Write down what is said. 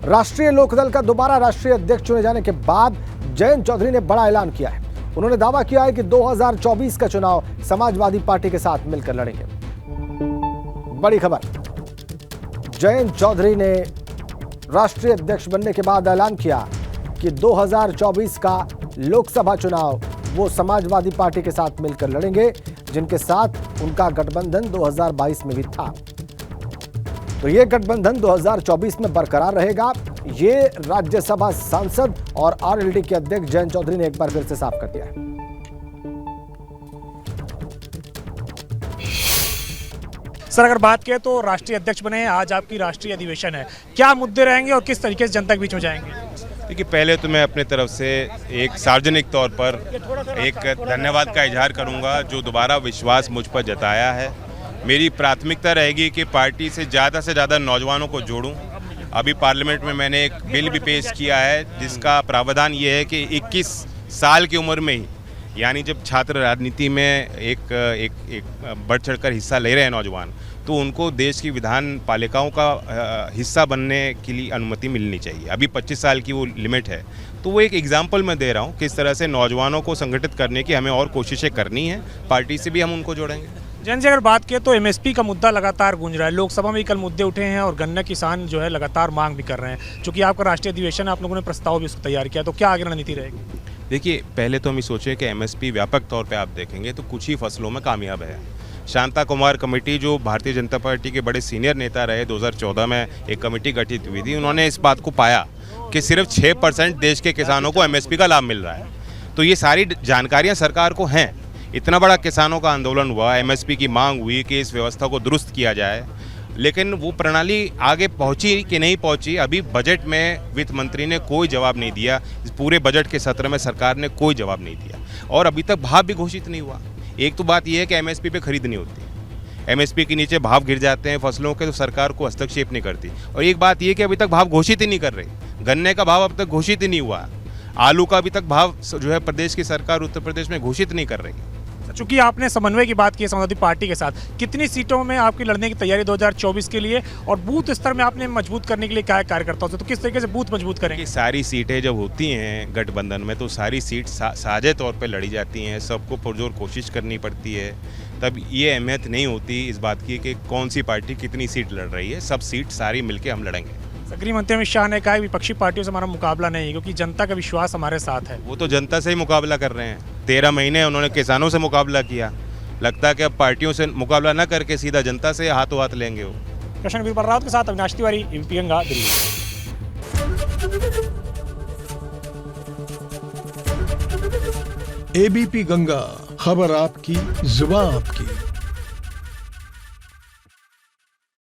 राष्ट्रीय लोकदल का दोबारा राष्ट्रीय अध्यक्ष चुने जाने के बाद जयंत चौधरी ने बड़ा ऐलान किया है। उन्होंने दावा किया है कि 2024 का चुनाव समाजवादी पार्टी के साथ मिलकर लड़ेंगे। बड़ी खबर, जयंत चौधरी ने राष्ट्रीय अध्यक्ष बनने के बाद ऐलान किया कि 2024 का लोकसभा चुनाव वो समाजवादी पार्टी के साथ मिलकर लड़ेंगे, जिनके साथ उनका गठबंधन 2022 में भी था। तो ये गठबंधन 2024 में बरकरार रहेगा। ये राज्यसभा सांसद और आरएलडी के अध्यक्ष जयंत चौधरी ने एक बार फिर से साफ कर दिया है। सर, अगर बात करें तो राष्ट्रीय अध्यक्ष बने हैं, आज आपकी राष्ट्रीय अधिवेशन है, क्या मुद्दे रहेंगे और किस तरीके से जनता के बीच में जाएंगे? देखिए, पहले तो मैं अपने तरफ से एक सार्वजनिक तौर पर एक धन्यवाद का इजहार करूंगा जो दोबारा विश्वास मुझ पर जताया है। मेरी प्राथमिकता रहेगी कि पार्टी से ज़्यादा नौजवानों को जोड़ूं। अभी पार्लियामेंट में मैंने एक बिल भी पेश किया है जिसका प्रावधान ये है कि 21 साल की उम्र में ही, यानी जब छात्र राजनीति में एक बढ़ चढ़कर हिस्सा ले रहे हैं नौजवान, तो उनको देश की विधान पालिकाओं का हिस्सा बनने के लिए अनुमति मिलनी चाहिए। अभी 25 साल की वो लिमिट है। तो वो एक एग्जाम्पल मैं दे रहा हूँ किस तरह से नौजवानों को संगठित करने की हमें और कोशिशें करनी है। पार्टी से भी हम उनको जोड़ेंगे। जैन जी, अगर बात करें तो एमएसपी का मुद्दा लगातार गूंज रहा है, लोकसभा में कल मुद्दे उठे हैं और गन्ना किसान जो है लगातार मांग भी कर रहे हैं। चूंकि आपका राष्ट्रीय अधिवेशन है, आप लोगों ने प्रस्ताव भी उसको तैयार किया, तो क्या आगे रणनीति रहेगी? देखिए, पहले तो हम ये सोचें कि एमएसपी व्यापक तौर पे आप देखेंगे तो कुछ ही फसलों में कामयाब है। शांता कुमार कमेटी जो भारतीय जनता पार्टी के बड़े सीनियर नेता रहे, 2014 में एक कमेटी गठित हुई थी, उन्होंने इस बात को पाया कि सिर्फ 6% देश के किसानों को एमएसपी का लाभ मिल रहा है। तो ये सारी जानकारियाँ सरकार को हैं। इतना बड़ा किसानों का आंदोलन हुआ, एमएसपी की मांग हुई कि इस व्यवस्था को दुरुस्त किया जाए, लेकिन वो प्रणाली आगे पहुंची कि नहीं पहुंची, अभी बजट में वित्त मंत्री ने कोई जवाब नहीं दिया। इस पूरे बजट के सत्र में सरकार ने कोई जवाब नहीं दिया और अभी तक भाव भी घोषित नहीं हुआ। एक तो बात यह है कि एमएसपी पे खरीद नहीं होती, एमएसपी के नीचे भाव गिर जाते हैं फसलों के, तो सरकार को हस्तक्षेप नहीं करती। और एक बात यह कि अभी तक भाव घोषित ही नहीं कर रही। गन्ने का भाव अब तक घोषित ही नहीं हुआ, आलू का अभी तक भाव जो है प्रदेश की सरकार उत्तर प्रदेश में घोषित नहीं कर रही। चूंकि आपने समन्वय की बात की है समाजवादी पार्टी के साथ, कितनी सीटों में आपकी लड़ने की तैयारी 2024 के लिए, और बूथ स्तर में आपने मजबूत करने के लिए क्या कार्यकर्ताओं से, तो किस तरीके से बूथ मजबूत करेंगे? सारी सीटें जब होती हैं गठबंधन में तो सारी सीट साझे तौर पे लड़ी जाती हैं, सबको पुरजोर कोशिश करनी पड़ती है। तब ये अहमियत नहीं होती इस बात की कि कौन सी पार्टी कितनी सीट लड़ रही है, सब सीट सारी मिलकर हम लड़ेंगे। गृह मंत्री अमित शाह ने कहा विपक्षी पार्टियों से हमारा मुकाबला नहीं है क्योंकि जनता का विश्वास हमारे साथ है। वो तो जनता से ही मुकाबला कर रहे हैं। 13 महीने उन्होंने किसानों से मुकाबला किया, लगता है कि अब पार्टियों से मुकाबला न करके सीधा जनता से हाथों हाथ लेंगे। वो कृष्ण राउत के साथ अविनाश तिवारी, एबीपी गंगा, दिल्ली। एबीपी गंगा, खबर आपकी, जुबान आपकी।